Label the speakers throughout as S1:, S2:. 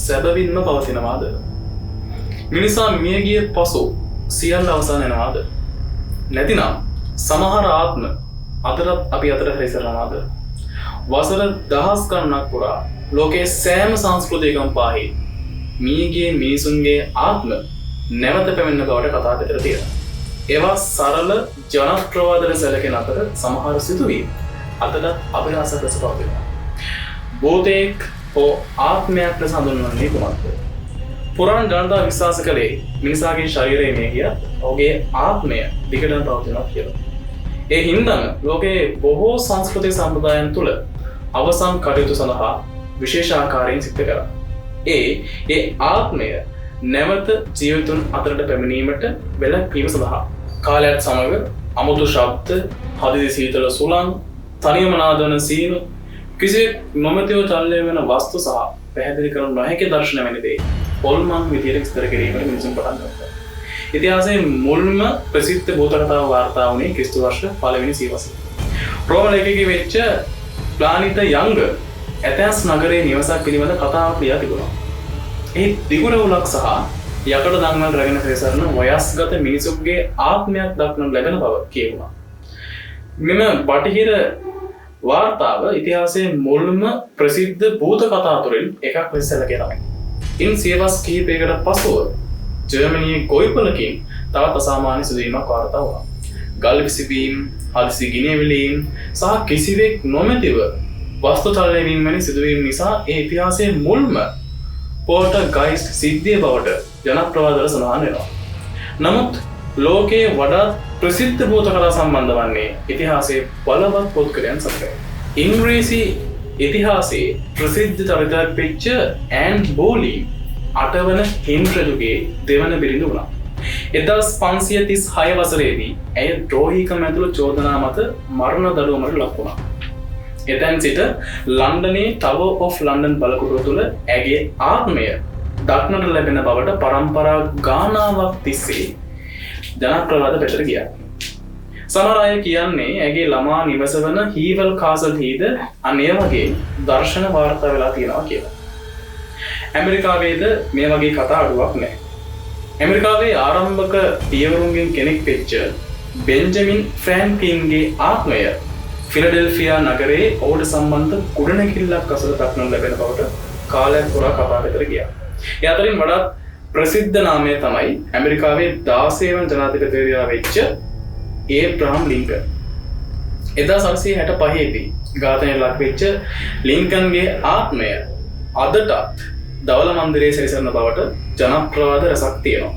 S1: සැබවින්ම පවතිනවාද? මිනිසා මියගිය පසු සියල්ල අවසන් වෙනවාද? නැතිනම් සමහර ආත්ම අතරත් අපි අතර හැසිරෙනවාද? වසර දහස් ගණනක් පුරා ලෝකයේ සෑම සංස්කෘතියකම පාහි මියගිය මිනිසුන්ගේ ආත්ම නැවත පැමිණෙන බවට කතා දෙතර තියෙනවා. ඒවා සරල ජනප්‍රවාදන සැලකෙන අතර සමහර සිදුවීම් අතට අභිලාෂ ලෙස පවතිනවා. භූතයෙක් හෝ ආත්මයක් ලෙස හඳුන්වන්නේ කුමක්ද? පුරාණ ජනතාව විශ්වාස කළේ මිනිසාගේ ශරීරයේ මේ කිය ඔහුගේ ආත්මය දිගටම පවතිනවා කියලා. ඒ හින්දාම ලෝකයේ බොහෝ සංස්කෘතික සම්ප්‍රදායන් තුළ අවසන් කටයුතු සඳහා විශේෂ ආකාරයෙන් සිද්ධ කරා. ඒ ආත්මය නැවත ජීවිතුන් අතරට පැමිණීමට වැළැක්වීම සඳහා කාලයත් සමග අමුතු ශබ්ද, හදිසි සීතල සුළං, තනියම නාදවන සීනු, කිසිවෙක් නොමැතිව චලනය වෙන වස්තු සහ පැහැදිලි කරනු නොහැකි දර්ශන වැනි දේ හොල්මන් විදියට විස්තර කිරීමට මිනිසුන් පටන් ගත්තා. ඉතිහාසයේ මුල්ම ප්‍රසිද්ධ භූත කතාව වාර්තා වුණේ ක්‍රිස්තු වර්ෂ 1 වෙනි සියවසේ. රෝම ලේඛකයෙකු වෙච්ච ප්ලානිත යංග ඇතැන්ස් නගරයේ නිවසක් පිළිබඳ කතාවක් ලියා තිබුණා. ඒ දිගුරවුලක් සහ යකඩ දන්වල රැගෙන සැරිසරන වයස්ගත මිනිසුන්ගේ ආත්මයක් දක්නට ලැබෙන බව කියුණා. මෙම බටහිර වාර්තාව ඉතිහාසයේ මුල්ම ප්‍රසිද්ධ භූත කතා තුළින් එකක් ලෙස සැලකෙනවා. ඉන් සියවස් කිහිපයකට පසුව ජර්මනියේ ගොවිපලකින් තවත් අසාමාන්‍ය සිදුවීමක් වාර්තා වුණා. ගල් විසිවීම්, හදිසි ගිනියැවිලීම් සහ කිසිවෙක් නොමැතිව වස්තු චලනය වීම වැනි සිදුවීම් නිසා ඒ ඉතිහාසයේ මුල්ම පෝටර්ගයිස්ට් සිද්ධිය බවට ජනප්‍රවාදවල සඳහන් වෙනවා. නමුත් ලෝකයේ වඩාත් ප්‍රසිද්ධ භූත කතා සම්බන්ධ වන්නේ ඉතිහාසයේ බලවත් පොත්කලයන් සමගයි. ඉංග්‍රීසි ඉතිහාසයේ ප්‍රසිද්ධ චරිතයක් වෙච්ච ඇන් බෝලී 8 වන හින්රජුගේ දෙවන බිරිඳ වුණා. 1536 වසරේදී ඇය ද්‍රෝහීකම ඇතුළු චෝදනා මත මරණ දඬුවමට ලක් වුණා. එතැන් සිට ලන්ඩනයේ ටවර් ඔෆ් ලන්ඩන් බලකුටුව තුළ ඇගේ ආත්මය දක්නට ලැබෙන බවට පරම්පරා ගානාවක් තිස්සේ ජනප්‍රවාද පැතිර ගියා. සමහර අය කියන්නේ ඇගේ ළමා නිවස වන හීවල් කාසල් හිද අනේ වගේ දර්ශන වාර්තා වෙලා තියෙනවා කියලා. ඇමරිකාවේද මේ වගේ කතා අඩුවක් නැහැ. ඇමරිකාවේ ආරම්භක පියවරුන්ගෙන් කෙනෙක් වෙච්ච බෙන්ජමින් ෆ්‍රැන්ක්ලින්ගේ ආත්මය ෆිලඩෙල්ෆියා නගරයේ ඔහුට සම්බන්ධ කුඩනැගිල්ලක් අසල දක්නට ලැබෙන බවට කාලයක් පුරා කතා පැතිර ගියා. ඒ අතරින් වඩාත් ප්‍රසිද්ධ නාමය තමයි ඇමරිකාවේ 16 වන ජනාධිපතිවරයා වෙච්ච ඒබ්‍රහම් ලින්කන්. 1965 දී ඝාතනයට ලක් වෙච්ච ලින්කන්ගේ ආත්මය අදටත් දවල මන්දිරයේ සැරිසරන බවට ජනප්‍රවාද රසක් තියෙනවා.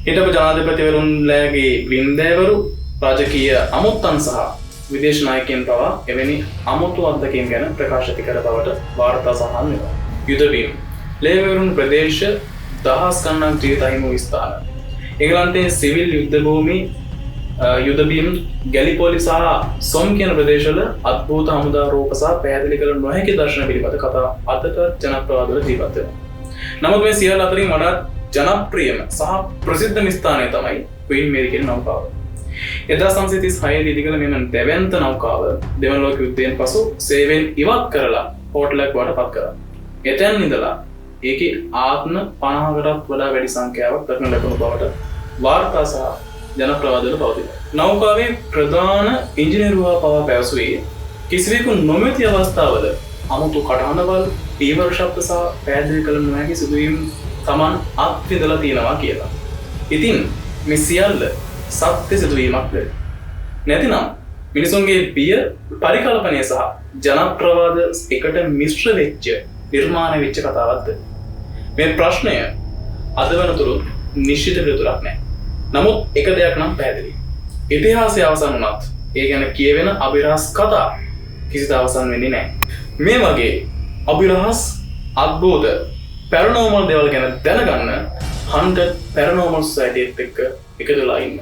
S1: හිටපු ජනාධිපතිවරුන්ලාගේ බින්දෑවරු, රාජකීය අමුත්තන් සහ විදේශ නායකයන් පවා එවැනි අමුතු අත්දැකීම් ගැන ප්‍රකාශ කර බවට වාර්තා සඳහන් වෙනවා. යුදබීම්, ලේවරුන් ප්‍රදේශ දහස් ගණනක් ජීවිත අහිමි වූ ස්ථාන. එංගලන්තයේ සිවිල් යුද්ධ භූමි, යුදබීම්, ගැලිපොලි සහ සොම් කියන ප්‍රදේශවල අද්භූත හමුදා රූප සහ පැහැදිලි කළ නොහැකි දර්ශන පිළිබඳ කතා අදට ජනප්‍රවාදවල ජීවත් වෙනවා. නමුත් මේ සියල්ල අතරින් වඩාත් ජනප්‍රියම සහ ප්‍රසිද්ධම ස්ථානය තමයි ක්වීන් මේරි කියන නෞකාව. 1936 දී ඉදිකළ මෙම දෙවන්ත නෞකාව දෙවන ලෝක යුද්ධයෙන් පසු සේවයෙන් ඉවත් කරලා හෝටලයක් බවට පත් කරා. එතැන් ඉඳලා ඒකේ ආත්ම 50කටත් වඩා වැඩි සංඛ්‍යාවක් දක්න ලැබුණු බවට වාර්තා සහ ජනප්‍රවාදවල පවතිනවා. නෞකාවේ ප්‍රධාන ඉංජිනේරුවා පවා පැවසුවේ කිසිවෙකු නොමැති අවස්ථාවල අමුතු කටහඬවල්, පීවර ශබ්ද සහ පැහැදිලි කළ නොහැකි සිදුවීම් Taman අත්විඳලා තියෙනවා කියලා. ඉතින් මේ සියල්ල සත්‍ය සිදුවීමක්ද? නැතිනම් මිනිසුන්ගේ බිය, පරිකල්පනය සහ ජනප්‍රවාද එකට මිශ්‍ර වෙච්ච නිර්මාණය වෙච්ච කතාවක්ද? මේ ප්‍රශ්නය අද වෙනතුරු නිශ්චිත පිළිතුරක් නැහැ. නමුත් එක දෙයක් නම් පැහැදිලි. ඉතිහාසය අවසන් වුණත් ඒ ගැන කියවෙන අභිරහස් කතා කිසිද අවසන් වෙන්නේ නැහැ. මේ වගේ අභිරහස්, අද්භූත, පැරනෝමල් දේවල් ගැන දැනගන්න 100 පැරනෝමල් සොසයිටි එක්ක එකතු වෙලා ඉන්න.